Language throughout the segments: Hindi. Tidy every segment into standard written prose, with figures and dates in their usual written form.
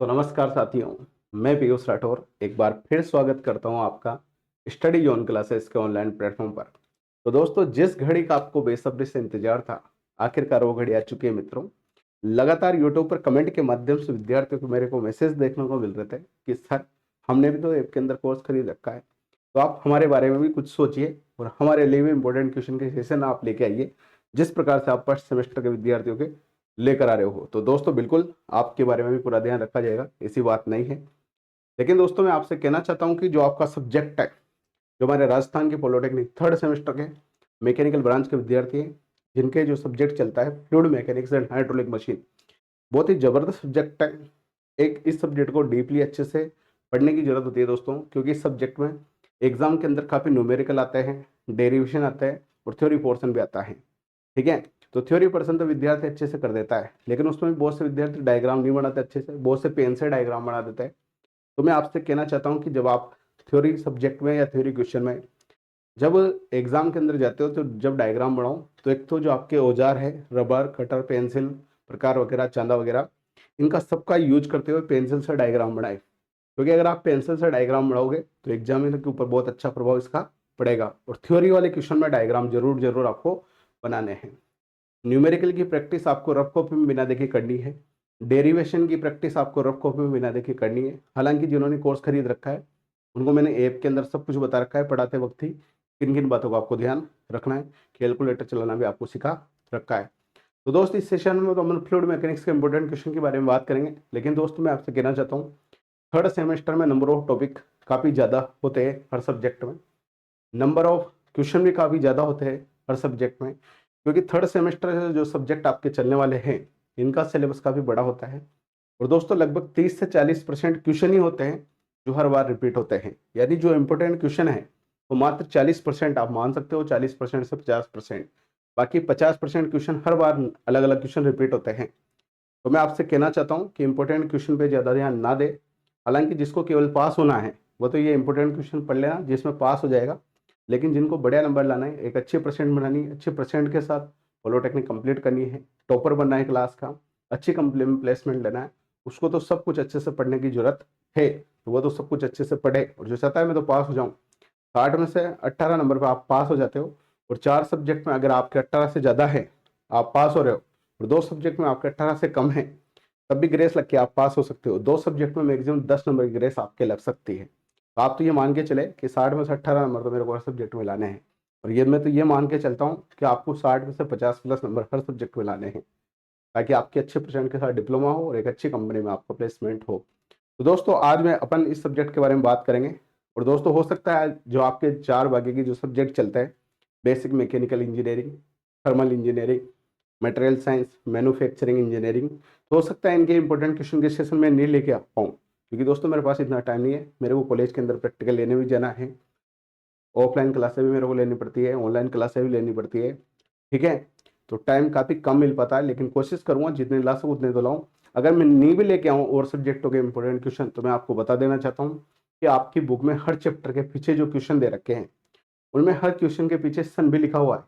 तो नमस्कार साथियों, मैं पीयूष राठौर एक बार फिर स्वागत करता हूं आपका स्टडी जोन क्लासेस के ऑनलाइन प्लेटफॉर्म पर। तो दोस्तों, जिस घड़ी का आपको बेसब्री से इंतजार था, आखिरकार वो घड़ी आ चुकी है मित्रों। लगातार यूट्यूब पर कमेंट के माध्यम से विद्यार्थियों को मेरे को मैसेज देखने को मिल रहे थे कि सर, हमने भी तो ऐप के अंदर कोर्स खरीद रखा है, तो आप हमारे बारे में भी कुछ सोचिए और हमारे लिए भी इंपॉर्टेंट क्वेश्चन के सेशन आप लेके आइए, जिस प्रकार से आप फर्स्ट सेमेस्टर के विद्यार्थियों के लेकर आ रहे हो। तो दोस्तों, बिल्कुल आपके बारे में भी पूरा ध्यान रखा जाएगा, ऐसी बात नहीं है। लेकिन दोस्तों, मैं आपसे कहना चाहता हूं कि जो आपका सब्जेक्ट है, जो हमारे राजस्थान के पॉलिटेक्निक थर्ड सेमेस्टर के मैकेनिकल ब्रांच के विद्यार्थी हैं, जिनके जो सब्जेक्ट चलता है fluid mechanics and hydraulic machine, बहुत ही जबरदस्त सब्जेक्ट है। एक इस सब्जेक्ट को डीपली अच्छे से पढ़ने की जरूरत होती है दोस्तों, क्योंकि इस सब्जेक्ट में एग्जाम के अंदर काफी न्यूमेरिकल आते हैं, डेरिवेशन आता है और थ्योरी पोर्शन भी आता है। ठीक है। तो थ्योरी पर्सन तो विद्यार्थी अच्छे से कर देता है, लेकिन उसमें भी बहुत से विद्यार्थी डायग्राम नहीं बनाते अच्छे से, बहुत से पेन से डायग्राम बना देते हैं। तो मैं आपसे कहना चाहता हूं कि जब आप थ्योरी सब्जेक्ट में या थ्योरी क्वेश्चन में जब एग्जाम के अंदर जाते हो, तो जब डायग्राम बनाओ, तो एक तो जो आपके औजार है, रबर, कटर, पेंसिल, प्रकार वगैरह, चांदा वगैरह, इनका सबका यूज करते हुए पेंसिल से डायग्राम बनाए। क्योंकि अगर आप पेंसिल से डायग्राम बनाओगे तो एग्जामिनर के ऊपर बहुत अच्छा प्रभाव इसका पड़ेगा। और थ्योरी वाले क्वेश्चन में डायग्राम जरूर जरूर आपको बनाने हैं। न्यूमेरिकल की प्रैक्टिस आपको रफ कॉपी में बिना देखे करनी है। डेरिवेशन की प्रैक्टिस आपको रफ कॉपी में बिना देखे करनी है। हालांकि जिन्होंने कोर्स खरीद रखा है, उनको मैंने ऐप के अंदर सब कुछ बता रखा है पढ़ाते वक्त ही, किन किन बातों का आपको ध्यान रखना है। कैलकुलेटर चलाना भी आपको सिखा रखा है। तो दोस्त, इस सेशन में तो हम फ्लूइड मैकेनिक्स के इंपॉर्टेंट क्वेश्चन के बारे में बात करेंगे। लेकिन दोस्तों, मैं आपसे कहना चाहता हूँ, थर्ड सेमेस्टर में नंबर ऑफ टॉपिक काफ़ी ज़्यादा होते हैं हर सब्जेक्ट में। नंबर ऑफ क्वेश्चन भी काफ़ी ज़्यादा होते हैं हर सब्जेक्ट में, क्योंकि थर्ड सेमेस्टर से जो सब्जेक्ट आपके चलने वाले हैं, इनका सिलेबस काफ़ी बड़ा होता है। और दोस्तों, लगभग 30 से 40% क्वेश्चन ही होते हैं जो हर बार रिपीट होते हैं। यानी जो इंपॉर्टेंट क्वेश्चन है वो मात्र 40% आप मान सकते हो, 40% से 50%। बाकी 50% क्वेश्चन हर बार अलग अलग क्वेश्चन रिपीट होते हैं। तो मैं आपसे कहना चाहता हूँ कि इंपॉर्टेंट क्वेश्चन पे ज़्यादा ध्यान ना दे। हालांकि जिसको केवल पास होना है वो तो ये इंपॉर्टेंट क्वेश्चन पढ़ लेना, जिसमें पास हो जाएगा। लेकिन जिनको बढ़िया नंबर लाना है, एक अच्छे परसेंट बनानी है, अच्छे परसेंट के साथ पॉलिटेक्निक कंप्लीट करनी है, टॉपर बनना है क्लास का, अच्छी कंपनी में प्लेसमेंट लेना है, उसको तो सब कुछ अच्छे से पढ़ने की जरूरत है। तो वो तो सब कुछ अच्छे से पढ़े। और जो चाहता है मैं तो पास हो जाऊँ, 60 में से 18 नंबर पर आप पास हो जाते हो। और 4 सब्जेक्ट में अगर आपके 18 से ज़्यादा है, आप पास हो रहे हो, और 2 सब्जेक्ट में आपके 18 से कम है, तब भी ग्रेस लग के आप पास हो सकते हो। 2 सब्जेक्ट में मैक्सिमम 10 नंबर की ग्रेस आपके लग सकती है। तो आप तो ये मान के चले कि 60 में से 18 नंबर तो मेरे को हर सब्जेक्ट में लाने हैं। और ये मैं तो ये मान के चलता हूँ कि आपको 60 में से 50+ नंबर हर सब्जेक्ट में लाने हैं, ताकि आपके अच्छे परसेंट के साथ डिप्लोमा हो और एक अच्छी कंपनी में आपका प्लेसमेंट हो। तो दोस्तों, आज मैं अपन इस सब्जेक्ट के बारे में बात करेंगे। और दोस्तों, हो सकता है जो आपके 4 बाकी की जो सब्जेक्ट चलते हैं, basic mechanical engineering, thermal engineering, material science, manufacturing engineering, तो हो सकता है इनके इंपॉर्टेंट क्वेश्चन के सेशन में नहीं लेके आ पाऊँ, क्योंकि दोस्तों मेरे पास इतना टाइम नहीं है। मेरे को कॉलेज के अंदर प्रैक्टिकल लेने भी जाना है, ऑफलाइन क्लासें भी मेरे को लेनी पड़ती है, ऑनलाइन क्लासें भी लेनी पड़ती है। ठीक है। तो टाइम काफ़ी कम मिल पाता है, लेकिन कोशिश करूंगा जितने ला सकूँ उतने तो लाऊं। अगर मैं नहीं भी लेके आऊँ और सब्जेक्टों के इंपॉर्टेंट क्वेश्चन, तो मैं आपको बता देना चाहता हूँ कि आपकी बुक में हर चैप्टर के पीछे जो क्वेश्चन दे रखे हैं, उनमें हर क्वेश्चन के पीछे सन भी लिखा हुआ है।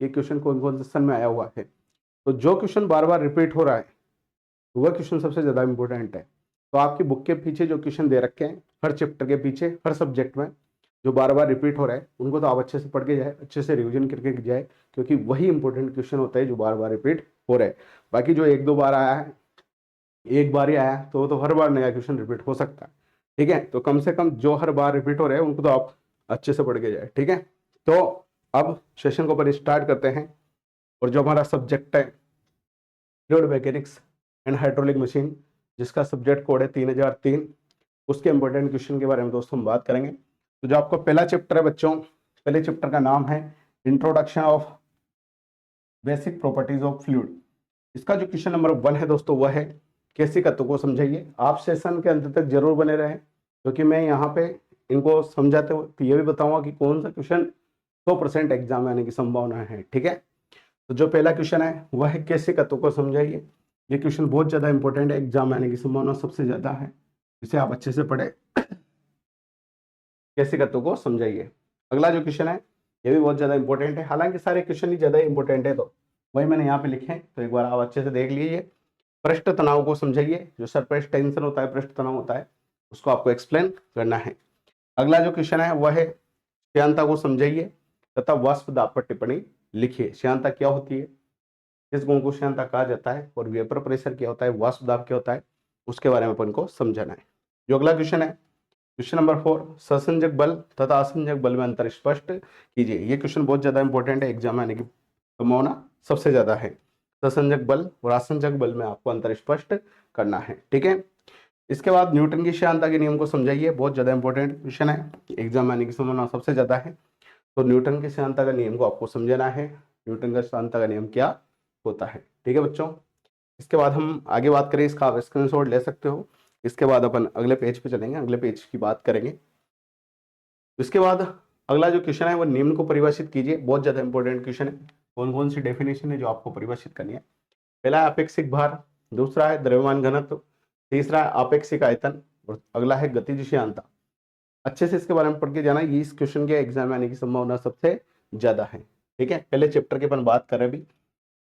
ये क्वेश्चन कौन कौन से सन में आया हुआ है। तो जो क्वेश्चन बार बार रिपीट हो रहा है, वह क्वेश्चन सबसे ज़्यादा इंपॉर्टेंट है। तो आपकी बुक के पीछे जो क्वेश्चन दे रखे हैं, हर चैप्टर के पीछे, हर सब्जेक्ट में जो बार बार रिपीट हो रहा है, उनको तो आप अच्छे से पढ़ के जाए, अच्छे से रिवीजन करके जाए, क्योंकि वही इंपॉर्टेंट क्वेश्चन होता है जो बार बार रिपीट हो रहा है। बाकी जो एक दो बार आया है, एक बार ही आया है, तो वो तो हर बार नया क्वेश्चन रिपीट हो सकता है। ठीक है। तो कम से कम जो हर बार रिपीट हो रहे हैं उनको तो आप अच्छे से पढ़ के जाए। ठीक है। तो अब सेशन को पर स्टार्ट करते हैं। और जो हमारा सब्जेक्ट है fluid mechanics and hydraulic machine, जिसका सब्जेक्ट कोड है 3003, उसके इंपॉर्टेंट क्वेश्चन के बारे में दोस्तों हम बात करेंगे। तो जो आपका पहला चैप्टर है बच्चों, पहले चैप्टर का नाम है introduction of basic properties of fluid. इसका जो क्वेश्चन नंबर 1 है दोस्तों, वह है कैसी तत्व को समझाइए। आप सेशन के अंत तक जरूर बने रहें, क्योंकि मैं यहाँ पे इनको समझाते हुए ये भी बताऊंगा कि कौन सा क्वेश्चन 100% एग्जाम में आने की संभावना है। ठीक है। तो जो पहला क्वेश्चन है वह है कैसे तत्व को समझाइए। ये क्वेश्चन बहुत ज्यादा इंपॉर्टेंट है, एग्जाम में आने की संभावना सबसे ज्यादा है, इसे आप अच्छे से पढ़े। कैसे तत्व को समझाइए। अगला जो क्वेश्चन है ये भी बहुत ज्यादा इंपॉर्टेंट है, हालांकि सारे क्वेश्चन ही ज्यादा इंपॉर्टेंट है, तो वही मैंने यहाँ पे लिखे हैं, तो एक बार आप अच्छे से देख लीजिए। पृष्ठ तनाव को समझाइए, जो सरफेस टेंशन होता है, पृष्ठ तनाव होता है, उसको आपको एक्सप्लेन करना है। अगला जो क्वेश्चन है वह है श्यानता को समझाइए तथा वाष्प दाब पर टिप्पणी लिखिए। श्यानता क्या होती है, किस गुण को श्यानता कहा जाता है, और वेपर प्रेशर क्या होता है, वाष्प दाब क्या होता है, उसके बारे में अपन को समझाना है। जो अगला क्वेश्चन है क्वेश्चन नंबर 4, ससंजक बल तथा असंजक बल में अंतर स्पष्ट कीजिए। ये क्वेश्चन बहुत ज्यादा इंपॉर्टेंट है, एग्जाम में आने की संभावना सबसे ज्यादा है। ससंजक बल और असंजक बल में आपको अंतर स्पष्ट करना है, ठीक है। इसके बाद न्यूटन की श्यानता के नियम को समझाइए, बहुत ज्यादा इंपॉर्टेंट क्वेश्चन है, एग्जाम में आने की संभावना सबसे ज्यादा है। तो न्यूटन की श्यानता का नियम को आपको समझना है, न्यूटन का श्यानता का नियम क्या होता है, ठीक है बच्चों। इसके बाद हम आगे बात करें, इसका आप स्क्रीनशॉट ले सकते हो। इसके बाद अपन अगले पेज पे चलेंगे, अगले पेज की बात करेंगे। इसके बाद अगला जो क्वेश्चन है वो निम्न को परिभाषित कीजिए, बहुत ज्यादा इंपॉर्टेंट क्वेश्चन है। कौन कौन सी डेफिनेशन है जो आपको परिभाषित करनी है। पहला है अपेक्षिक भार, दूसरा है द्रव्यमान घनत्व, तीसरा है आपेक्षिक आयतन, और अगला है गतिज श्यानता। अच्छे से इसके बारे में पढ़ के जाना, ये इस क्वेश्चन के एग्जाम में आने की संभावना सबसे ज्यादा है, ठीक है। पहले चैप्टर की अपन बात करें अभी,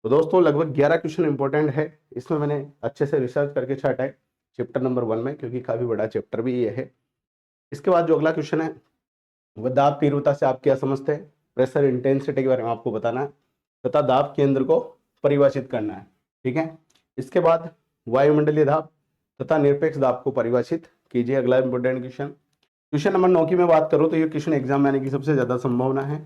तो दोस्तों लगभग 11 क्वेश्चन इंपॉर्टेंट है, इसमें मैंने अच्छे से रिसर्च करके छाटा है चैप्टर नंबर 1 में, क्योंकि काफी बड़ा चैप्टर भी ये है। इसके बाद जो अगला क्वेश्चन है वह दाब तीव्रता से आप क्या समझते हैं, प्रेशर इंटेंसिटी के बारे में आपको बताना है तथा दाब केंद्र को परिभाषित करना है, ठीक है। इसके बाद वायुमंडलीय दाब तथा निरपेक्ष दाब को परिभाषित कीजिए, अगला इंपॉर्टेंट क्वेश्चन। क्वेश्चन नंबर 9 की मैं बात करूं तो ये क्वेश्चन एग्जाम में आने की सबसे ज्यादा संभावना है।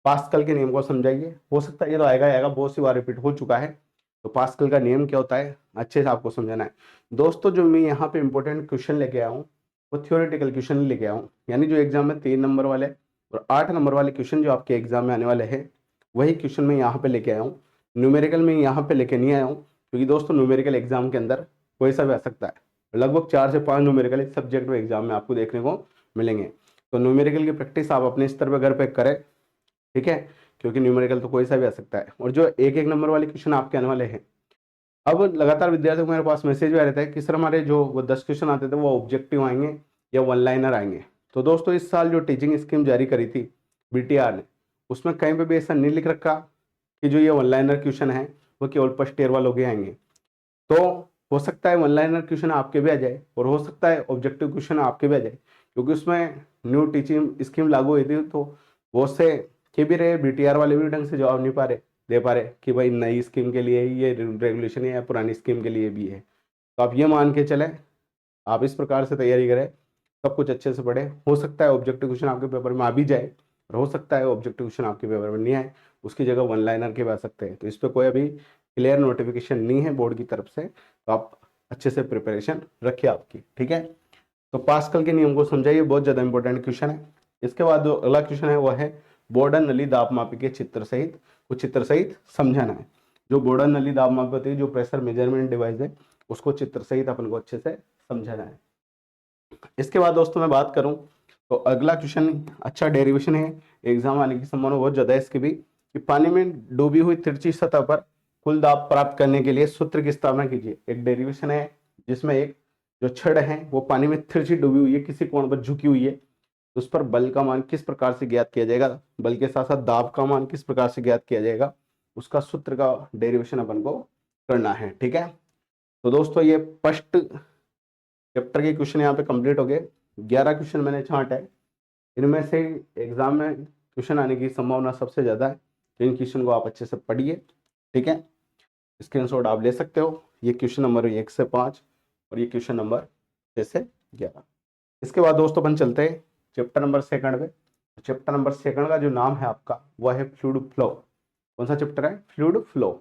पास्कल के नियम को समझाइए, हो सकता है ये तो आएगा, बहुत सी बार रिपीट हो चुका है। तो पास्कल का नियम क्या होता है अच्छे से आपको समझाना है। दोस्तों जो मैं यहाँ पे इंपॉर्टेंट क्वेश्चन लेके आया हूँ वो थ्योरेटिकल क्वेश्चन लेके आया हूँ, यानी जो एग्जाम में 3 नंबर वाले और 8 नंबर वाले क्वेश्चन जो आपके एग्जाम में आने वाले हैं वही क्वेश्चन मैं यहाँ पे लेके आया हूँ। न्यूमेरिकल में यहाँ पे लेके नहीं आया हूँ, क्योंकि दोस्तों न्यूमेरिकल एग्जाम के अंदर कोई सा भी आ सकता है, लगभग 4 से 5 न्यूमेरिकल इस सब्जेक्ट में एग्जाम में आपको देखने को मिलेंगे। तो न्यूमेरिकल की प्रैक्टिस आप अपने स्तर पर घर पे करें, ठीक है, क्योंकि न्यूमेरिकल तो कोई सा भी आ सकता है। और जो एक एक नंबर वाले क्वेश्चन आपके आने वाले हैं, अब लगातार विद्यार्थियों को मेरे पास मैसेज भी आ रहता है कि सर हमारे जो वो 10 क्वेश्चन आते थे वो ऑब्जेक्टिव आएंगे या वन लाइनर आएंगे। तो दोस्तों इस साल जो टीचिंग स्कीम जारी करी थी बीटीआर ने, उसमें कहीं पे भी ऐसा नहीं लिख रखा कि जो ये वन लाइनर क्वेश्चन है वो केवल फर्स्ट ईयर वालों के आएंगे। तो हो सकता है वन लाइनर क्वेश्चन आपके भी आ जाए और हो सकता है ऑब्जेक्टिव क्वेश्चन आपके भी आ जाए, क्योंकि उसमें न्यू टीचिंग स्कीम लागू हुई थी। तो बहुत से के भी रहे बीटीआर वाले भी ढंग से जवाब नहीं दे पा रहे कि भाई नई स्कीम के लिए ये रेगुलेशन है या पुरानी स्कीम के लिए भी है। तो आप ये मान के चले, आप इस प्रकार से तैयारी करें, सब कुछ अच्छे से पढ़े। हो सकता है ऑब्जेक्टिव क्वेश्चन आपके पेपर में आ भी जाए और हो सकता है ऑब्जेक्टिव क्वेश्चन आपके पेपर में नहीं आए, उसकी जगह वन लाइनर के भी आ सकते हैं। तो इस पर कोई अभी क्लियर नोटिफिकेशन नहीं है बोर्ड की तरफ से, तो आप अच्छे से प्रिपरेशन रखिए आपकी, ठीक है। तो पास्कल के नियम को समझाइए, बहुत ज्यादा इंपॉर्टेंट क्वेश्चन है। इसके बाद जो अगला क्वेश्चन है वह है बोर्डन नली दाब मापी के चित्र सहित, कुछ चित्र सहित समझाना है। जो बोर्डन नली दाब मापी होती है, जो प्रेशर मेजरमेंट डिवाइस है, उसको चित्र सहित अपन को अच्छे से समझाना है। इसके बाद दोस्तों मैं बात करूं तो अगला क्वेश्चन अच्छा डेरिवेशन है, एग्जाम आने की संभावना बहुत ज्यादा है इसकी भी, कि पानी में डूबी हुई तिरछी सतह पर कुल दाब प्राप्त करने के लिए सूत्र की स्थापना कीजिए। एक डेरिवेशन है जिसमें एक जो छड़ है वो पानी में तिरछी डूबी हुई है, किसी कोण पर झुकी हुई है, उस पर बल का मान किस प्रकार से ज्ञात किया जाएगा, बल के साथ साथ दाब का मान किस प्रकार से ज्ञात किया जाएगा, उसका सूत्र का डेरिवेशन अपन को करना है, ठीक है। तो दोस्तों ये फर्स्ट चैप्टर के क्वेश्चन यहाँ पे कंप्लीट हो गए। 11 क्वेश्चन मैंने छांट है, इनमें से एग्जाम में क्वेश्चन आने की संभावना सबसे ज्यादा है, तो इन क्वेश्चन को आप अच्छे से पढ़िए, ठीक है। स्क्रीनशॉट आप ले सकते हो, ये क्वेश्चन नंबर 1 से 5 और ये क्वेश्चन नंबर 6 से 11। इसके बाद दोस्तों अपन चलते हैं चैप्टर नंबर 2 में। चैप्टर नंबर 2 का जो नाम है आपका वह है फ्लूइड फ्लो। कौन सा चैप्टर है, फ्लूइड फ्लो।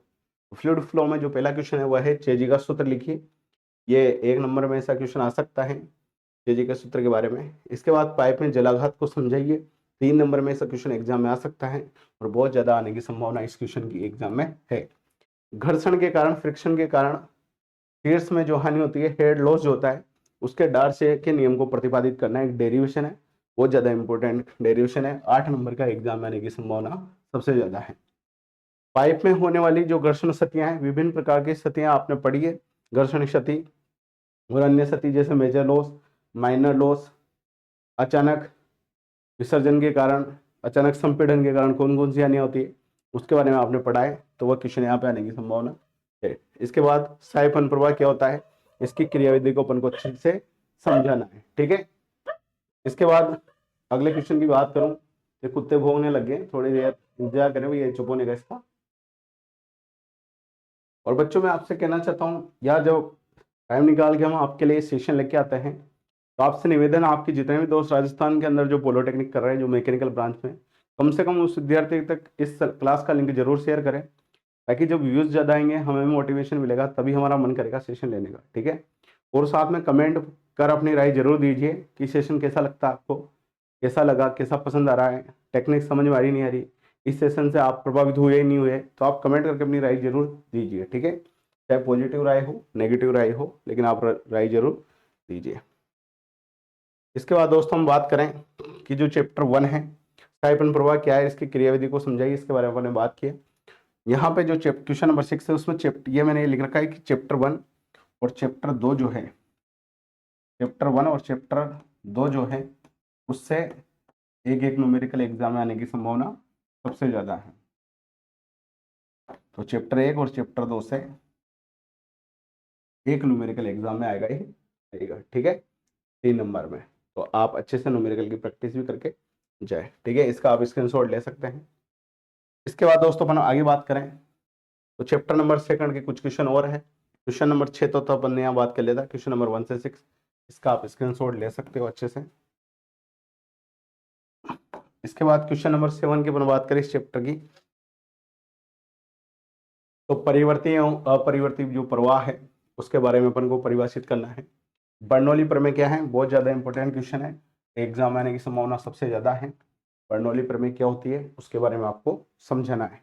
फ्लूइड फ्लो में जो पहला क्वेश्चन है वह है चेजी का सूत्र लिखिए, ये 1 नंबर में ऐसा क्वेश्चन आ सकता है चेजी के सूत्र के बारे में। इसके बाद पाइप में जलाघात को समझाइए, 3 नंबर में ऐसा क्वेश्चन एग्जाम में आ सकता है और बहुत ज्यादा आने की संभावना इस क्वेश्चन की एग्जाम में है। घर्षण के कारण, फ्रिक्शन के कारण शीर्ष में जो हानि होती है, हेड लॉस जो होता है, उसके डार्सी के नियम को प्रतिपादित करना एक डेरिवेशन है, बहुत ज्यादा इंपॉर्टेंट डेरिवेशन है, 8 नंबर का एग्जाम में आने की संभावना सबसे ज्यादा है। पाइप में होने वाली जो घर्षण क्षतियां हैं, विभिन्न प्रकार की क्षतियां आपने पढ़ी है, घर्षण क्षति और अन्य क्षति जैसे मेजर लॉस, माइनर लॉस, अचानक विसर्जन के कारण, अचानक संपीड़न के कारण कौन कौन सी हानियां होती है, उसके बारे में आपने पढ़ा है, तो वह क्वेश्चन यहाँ पे आने की संभावना इसके बाद साइफन प्रवाह क्या होता है, इसकी क्रियाविधि को अपन को अच्छे से समझाना है। ठीक है, इसके बाद अगले क्वेश्चन की बात करूं, ये कुत्ते भौंकने लग गए, थोड़ी देर इंतजार करें भैया चुप होने का इसका। और बच्चों मैं आपसे कहना चाहता हूँ यार, जब टाइम निकाल के हम आपके लिए सेशन लेके आते हैं तो आपसे निवेदन है, आपके जितने भी दोस्त राजस्थान के अंदर जो पॉलिटेक्निक कर रहे हैं, जो मैकेनिकल ब्रांच में, कम से कम उस विद्यार्थी तक इस क्लास का लिंक जरूर शेयर करें, ताकि जब व्यूज ज़्यादा आएंगे हमें मोटिवेशन मिलेगा, तभी हमारा मन करेगा सेशन लेने का। ठीक है, और साथ में कमेंट कर अपनी राय जरूर दीजिए कि सेशन कैसा लगता है आपको, कैसा लगा, कैसा पसंद आ रहा है, टेक्निक समझ में आ रही नहीं आ रही, इस सेशन से आप प्रभावित हुए या नहीं हुए, तो आप कमेंट करके अपनी राय जरूर दीजिए। ठीक है, चाहे पॉजिटिव राय हो नेगेटिव राय हो, लेकिन आप राय जरूर दीजिए। इसके बाद दोस्तों हम बात करें कि जो चैप्टर 1 है स्थायीपन प्रवाह क्या है, इसकी क्रियाविधि को समझाइए, इसके बारे में हमने बात की है। यहाँ पे जो क्वेश्चन नंबर 6 है उसमें चैप्टर ये मैंने लिख रखा है कि चैप्टर 1 और चैप्टर 2 जो है, चैप्टर 1 और चैप्टर 2 जो है उससे एक एक न्यूमेरिकल एग्जाम में आने की संभावना सबसे ज्यादा है। तो चैप्टर 1 और चैप्टर 2 से एक न्यूमेरिकल एग्जाम में आएगा ही आएगा। ठीक है, 3 नंबर में। तो आप अच्छे से न्यूमेरिकल की प्रैक्टिस भी करके जाए। ठीक है, इसका आप स्क्रीनशॉट ले सकते हैं। इसके बाद दोस्तों अपन आगे बात करें तो चैप्टर नंबर 2 के कुछ क्वेश्चन और है। क्वेश्चन नंबर 6 तो अपन ने यहाँ बात कर लिया था, क्वेश्चन नंबर 1 से 6 इसका आप स्क्रीनशॉट ले सकते हो अच्छे से। इसके बाद क्वेश्चन नंबर 7 की अपन बात करें इस चैप्टर की, तो परिवर्ती एवं अपरिवर्ती जो प्रवाह है उसके बारे में अपन को परिभाषित करना है। बर्नौली प्रमेय क्या है, बहुत ज्यादा इंपॉर्टेंट क्वेश्चन है, एग्जाम आने की संभावना सबसे ज्यादा है। बर्नौली प्रमेय क्या होती है उसके बारे में आपको समझाना है।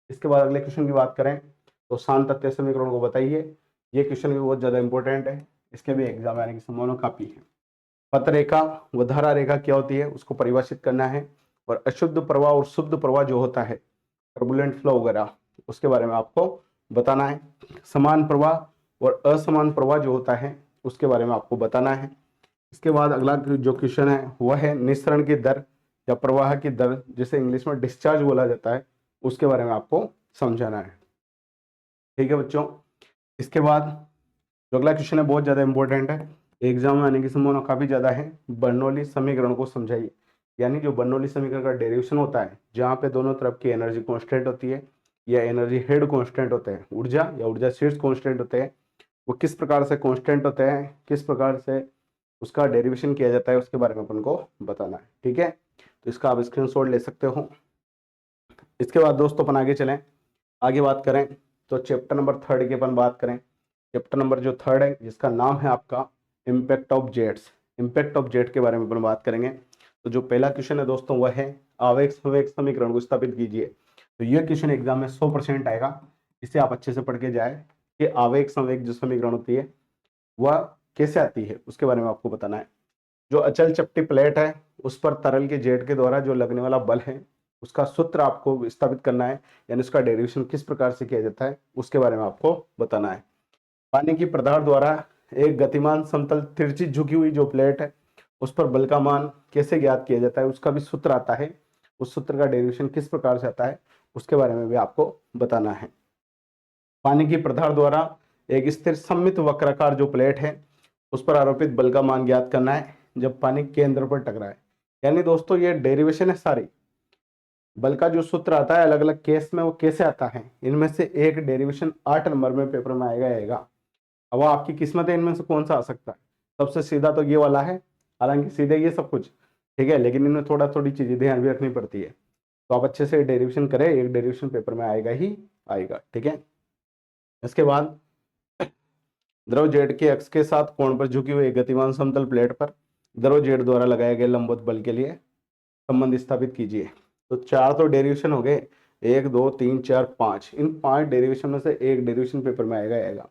इसके बाद अगले क्वेश्चन की बात करें तो शांत तथ्य समीकरण को बताइए, ये क्वेश्चन भी बहुत ज्यादा इंपॉर्टेंट है, इसके भी एग्जाम आने की संभावना काफी है। पथ रेखा व धारा रेखा क्या होती है उसको परिभाषित करना है, और अशुद्ध प्रवाह और शुद्ध प्रवाह जो होता है टर्बुलेंट फ्लो वगैरह उसके बारे में आपको बताना है। समान प्रवाह और असमान प्रवाह जो होता है उसके बारे में आपको बताना है। इसके बाद अगला जो क्वेश्चन है वह है निस्सरण की दर या प्रवाह की दर, जिसे इंग्लिश में डिस्चार्ज बोला जाता है, उसके बारे में आपको समझाना है। ठीक है बच्चों, इसके बाद जो अगला क्वेश्चन है बहुत ज्यादा इंपॉर्टेंट है, एग्जाम में आने की संभावना काफी ज्यादा है। बर्नौली समीकरण को समझाइए, यानी जो बर्नौली समीकरण का डेरिवेशन होता है जहाँ पे दोनों तरफ की एनर्जी कांस्टेंट होती है या एनर्जी हेड कांस्टेंट होते हैं, ऊर्जा या ऊर्जा शीर्ष कांस्टेंट होते हैं, वो किस प्रकार से कांस्टेंट होते हैं, किस प्रकार से उसका डेरिवेशन किया जाता है, उसके बारे में अपन को बताना है। ठीक है, तो इसका आप स्क्रीनशॉट ले सकते हो। इसके बाद दोस्तों अपन आगे चलें, आगे बात करें तो चैप्टर नंबर 3 की अपन बात करें। चैप्टर नंबर जो 3 है जिसका नाम है आपका impact of jets, impact of jet के बारे में अपन बात करेंगे। तो जो पहला क्वेश्चन है दोस्तों वह है आवेग संवेग समीकरण को स्थापित कीजिए। तो यह क्वेश्चन एग्जाम में 100% आएगा, इसे आप अच्छे से पढ़ के जाए कि आवेग संवेग जो समीकरण होती है वह कैसे आती है उसके बारे में आपको बताना है। जो अचल चपटी प्लेट है उस पर तरल के जेट के द्वारा जो लगने वाला बल है उसका सूत्र आपको स्थापित करना है, यानी उसका डेरिवेशन किस प्रकार से किया जाता है उसके बारे में आपको बताना है। पानी की प्रधार द्वारा एक गतिमान समतल तिरछी झुकी हुई जो प्लेट है उस पर बल का मान कैसे ज्ञात किया जाता है उसका भी सूत्र आता है, उस सूत्र का डेरिवेशन किस प्रकार से आता है उसके बारे में भी आपको बताना है। पानी की प्रधार द्वारा एक स्थिर सममित वक्राकार जो प्लेट है उस पर आरोपित बल का मान ज्ञात करना है जब पानी केंद्र पर टकराए। यानी दोस्तों ये डेरिवेशन है सारी, बल का जो सूत्र आता है अलग अलग केस में वो कैसे आता है, इनमें से एक डेरिवेशन 8 नंबर में पेपर में आएगा। अब वो आपकी किस्मत है इनमें से कौन सा आ सकता है, सबसे सीधा तो ये वाला है, हालांकि सीधे ये सब कुछ ठीक है, लेकिन इनमें थोड़ी चीजें ध्यान भी रखनी पड़ती है। तो आप अच्छे से डेरिवेशन करें, एक डेरिवेशन पेपर में आएगा ही आएगा। ठीक है, इसके बाद द्रव जेट के अक्ष के साथ कोण पर झुकी हुई गतिमान समतल प्लेट पर द्रव जेट द्वारा लगाए गए लंबवत बल के लिए संबंध स्थापित कीजिए। तो 4 तो डेरिवेशन हो गए, 1 2 3 4 5, इन 5 डेरिवेशन में से एक डेरिवेशन पेपर में आएगा।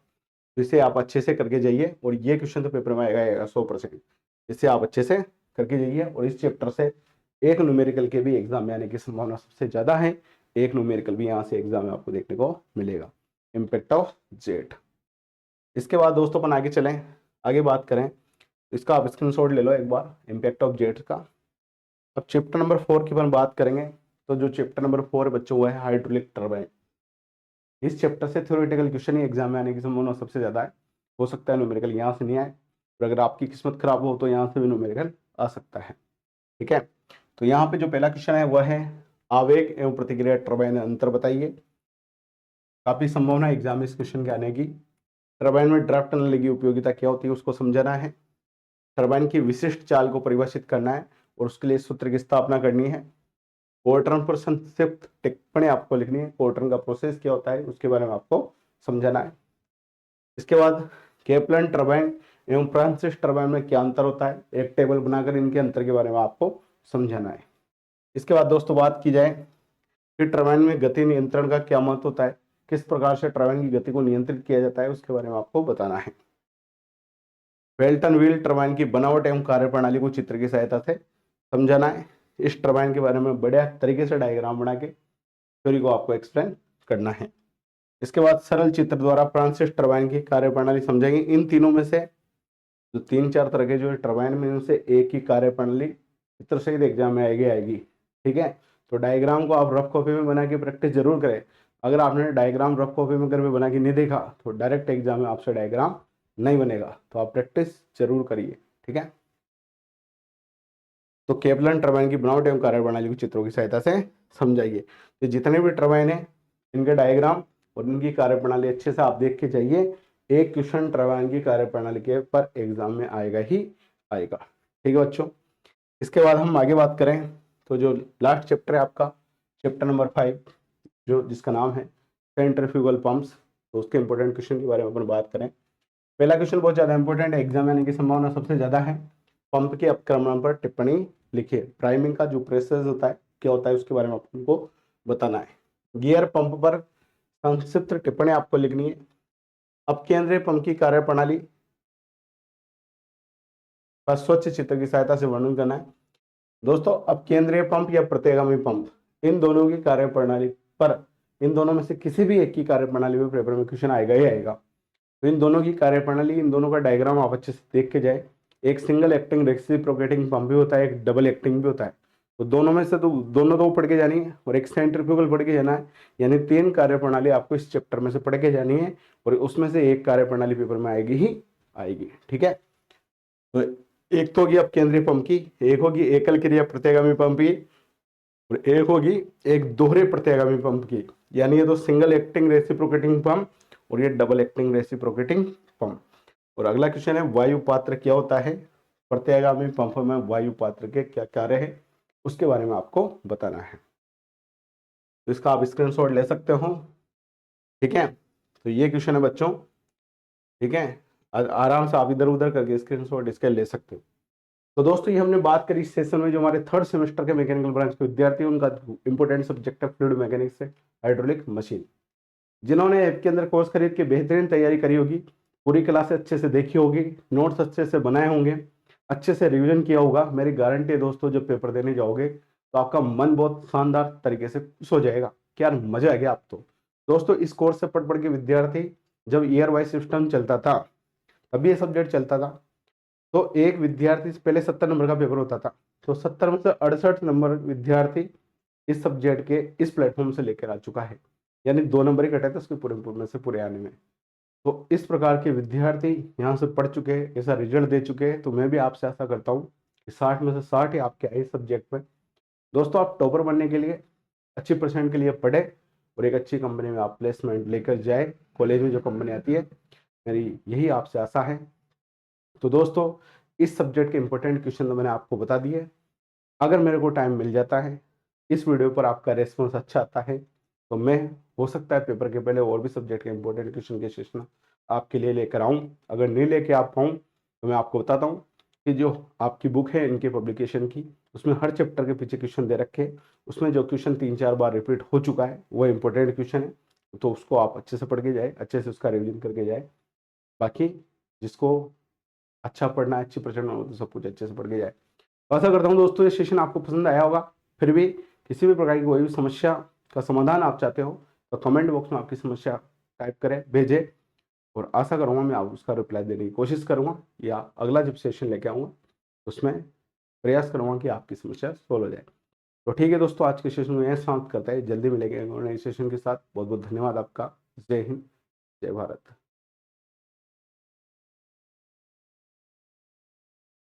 तो इसे आप अच्छे से करके जाइए, और ये क्वेश्चन तो पेपर में आएगा 100%, इसे आप अच्छे से करके जाइए। और इस चैप्टर से एक न्यूमेरिकल के भी एग्जाम में आने की संभावना सबसे ज्यादा है, एक न्यूमेरिकल भी यहाँ से एग्जाम में आपको देखने को मिलेगा, इम्पैक्ट ऑफ जेट। इसके बाद दोस्तों अपन आगे चलें, आगे बात करें, इसका आप स्क्रीनशॉट ले लो एक बार इम्पैक्ट ऑफ जेट का। अब चैप्टर नंबर 4 की अपन बात करेंगे, तो जो चैप्टर नंबर 4 है बच्चों वो है हाइड्रोलिक टर्बाइन, इस चैप्टर से थ्योरेटिकल क्वेश्चन ही एग्जाम में आने की संभावना सबसे ज़्यादा है। हो सकता है न्यूमेरिकल यहाँ से नहीं आए, और अगर आपकी किस्मत खराब हो तो यहाँ से भी न्यूमेरिकल आ सकता है। ठीक है, तो यहाँ पे जो पहला क्वेश्चन है वह है आवेग एवं प्रतिक्रिया टरबाइन अंतर बताइए। काफी संभावना एग्जाम में इस क्वेश्चन के आने की। टरबाइन में ड्राफ्ट टनल की उपयोगिता क्या होती है उसको समझाना है। टरबाइन की विशिष्ट चाल को परिभाषित करना है और उसके लिए सूत्र की स्थापना करनी है। कोल्ट्रॉन पर संक्षिप्त टिप्पणी आपको लिखनी है। कोल्ट्रॉन का प्रोसेस क्या होता है उसके बारे में आपको समझाना है। इसके बाद केपलन टरबाइन एवं फ्रांसिस टरबाइन में क्या अंतर होता है, एक टेबल बनाकर इनके अंतर के बारे में आपको समझाना है। इसके बाद दोस्तों बात की जाए कि टरबाइन में गति नियंत्रण का क्या महत्व होता है, किस प्रकार से टरबाइन की गति को नियंत्रित किया जाता है उसके बारे में आपको बताना है। वेल्टन व्हील टरबाइन की बनावट एवं कार्यप्रणाली को चित्र की सहायता से समझाना है। इस टरबाइन के बारे में बढ़िया तरीके से डायग्राम बना के थ्योरी को आपको एक्सप्लेन करना है। इसके बाद सरल चित्र द्वारा फ्रांसिस टरबाइन की कार्यप्रणाली समझेंगे। इन तीनों में से जो 3-4 तरह के जो टरबाइन में उनसे एक ही कार्यप्रणाली चित्र सहित एग्जाम में आएगी। ठीक है, तो डायग्राम को आप रफ कॉपी में बना के प्रैक्टिस जरूर करें। अगर आपने डायग्राम रफ कॉपी में करके बना के नहीं देखा तो डायरेक्ट एग्जाम में आपसे डायग्राम नहीं बनेगा, तो आप प्रैक्टिस जरूर करिए। ठीक है, तो केपलन टरबाइन की बनावट एवं कार्यप्रणाली को चित्रों की सहायता से समझाइए। तो जितने भी टरबाइन है इनके डायग्राम और इनकी कार्यप्रणाली अच्छे से आप देख के जाइए। एक क्वेश्चन टरबाइन की कार्यप्रणाली के पर एग्जाम में आएगा ही आएगा। ठीक है बच्चों, इसके बाद हम आगे बात करें तो जो लास्ट चैप्टर है आपका चैप्टर नंबर 5 जो जिसका नाम है सेंट्रीफ्यूगल पंप्स, तो उसके इंपॉर्टेंट क्वेश्चन के बारे में अपन बात करें। पहला क्वेश्चन बहुत ज्यादा इंपॉर्टेंट है, एग्जाम आने की संभावना सबसे ज्यादा है। पंप के अपक्रमण पर टिप्पणी लिखिए। प्राइमिंग का जो प्रोसेस होता है क्या होता है उसके बारे में आपको बताना है। गियर पंप पर संक्षिप्त टिप्पणी आपको लिखनी है। अपकेंद्रीय पंप की कार्यप्रणाली का स्वच्छ चित्र की सहायता से वर्णन करना है। दोस्तों अपकेंद्रीय पंप या प्रत्यागामी पंप, इन दोनों की कार्यप्रणाली पर इन दोनों में से किसी भी एक की कार्यप्रणाली में पेपर में क्वेश्चन आएगा ही आएगा। तो इन दोनों की कार्यप्रणाली, इन दोनों का डायग्राम आप अच्छे से देख के जाए। एक सिंगल एक्टिंग रेसिप्रोकेटिंग पंप भी होता है, एक डबल एक्टिंग भी होता है। तो दोनों में से तो दोनों तो पढ़ के जानी है और एक सेंट्रीफ्यूगल पढ़ के जाना है। यानी 3 कार्यप्रणाली आपको इस चैप्टर में से पढ़ के जानी है और उसमें से एक कार्यप्रणाली पेपर में आएगी ही आएगी। ठीक है, तो एक तो होगी अब केंद्रीय पंप की, एक होगी एकल क्रिया प्रत्यागामी पंप की और एक होगी एक दोहरे प्रत्यागामी पंप की। यानी ये तो सिंगल एक्टिंग रेसिप्रोकेटिंग पंप और ये डबल एक्टिंग रेसिप्रोकेटिंग पंप। और अगला क्वेश्चन है वायु पात्र क्या होता है। प्रत्यागामी पंप में वायु पात्र के क्या कार्य है उसके बारे में आपको बताना है। तो इसका आप स्क्रीनशॉट ले सकते हो। ठीक है, तो ये क्वेश्चन है बच्चों। ठीक है, आराम से आप इधर उधर करके स्क्रीनशॉट इसके ले सकते हो। तो दोस्तों ये हमने बात करी इस सेशन में जो हमारे 3rd सेमेस्टर के मैकेनिकल ब्रांच के विद्यार्थी उनका इंपॉर्टेंट सब्जेक्ट है फ्लूइड मैकेनिक्स से हाइड्रोलिक मशीन। जिन्होंने ऐप के अंदर कोर्स खरीद के बेहतरीन तैयारी करी होगी, पूरी क्लास अच्छे से देखी होगी, नोट्स अच्छे से बनाए होंगे, अच्छे से रिवीजन किया होगा, मेरी गारंटी है दोस्तों जब पेपर देने जाओगे तो आपका मन बहुत शानदार तरीके से खुश हो जाएगा कि यार मजा आ गया। आप तो दोस्तों इस कोर्स से पढ़ पढ़ के विद्यार्थी जब ईयर वाइज सिस्टम चलता था तभी ये सब्जेक्ट चलता था। तो एक विद्यार्थी से पहले 70 नंबर का पेपर होता था, तो 70 में से 68 नंबर विद्यार्थी इस सब्जेक्ट के इस प्लेटफॉर्म से लेकर आ चुका है। यानी 2 नंबर ही कटे थे उसके पूरे में से पूरे आने में। तो इस प्रकार के विद्यार्थी यहाँ से पढ़ चुके हैं, ऐसा रिजल्ट दे चुके हैं। तो मैं भी आपसे आशा करता हूँ कि 60 में से 60 ही आपके आए इस सब्जेक्ट में। दोस्तों आप टॉपर बनने के लिए अच्छी परसेंट के लिए पढ़े और एक अच्छी कंपनी में आप प्लेसमेंट लेकर जाए। कॉलेज में जो कंपनी आती है, मेरी यही आपसे आशा है। तो दोस्तों इस सब्जेक्ट के इंपॉर्टेंट क्वेश्चन तो मैंने आपको बता दिए। अगर मेरे को टाइम मिल जाता है, इस वीडियो पर आपका रेस्पॉन्स अच्छा आता है, तो मैं हो सकता है पेपर के पहले और भी सब्जेक्ट के इंपॉर्टेंट क्वेश्चन के सेशन आपके लिए लेकर आऊँ। अगर नहीं लेके आ पाऊँ तो मैं आपको बताता हूँ कि जो आपकी बुक है इनकी पब्लिकेशन की, उसमें हर चैप्टर के पीछे क्वेश्चन दे रखे, उसमें जो क्वेश्चन 3-4 बार रिपीट हो चुका है वो इंपॉर्टेंट क्वेश्चन है। तो उसको आप अच्छे से पढ़ के जाए, अच्छे से उसका रिविजन करके जाए। बाकी जिसको अच्छा पढ़ना है, अच्छी परसेंट हो तो सब कुछ अच्छे से पढ़ के जाए। तो आशा करता हूँ दोस्तों ये सेशन आपको पसंद आया होगा। फिर भी किसी भी प्रकार की कोई भी समस्या का समाधान आप चाहते हो तो कमेंट बॉक्स में आपकी समस्या टाइप करें, भेजें और आशा करूँगा मैं आप उसका रिप्लाई देने की कोशिश करूँगा या अगला जब सेशन लेके आऊँगा उसमें प्रयास करूँगा कि आपकी समस्या सोल्व हो जाए। तो ठीक है दोस्तों, आज के सेशन में यह समाप्त करता है। जल्दी मिलेंगे नए सेशन के साथ। बहुत बहुत धन्यवाद आपका। जय हिंद, जय भारत।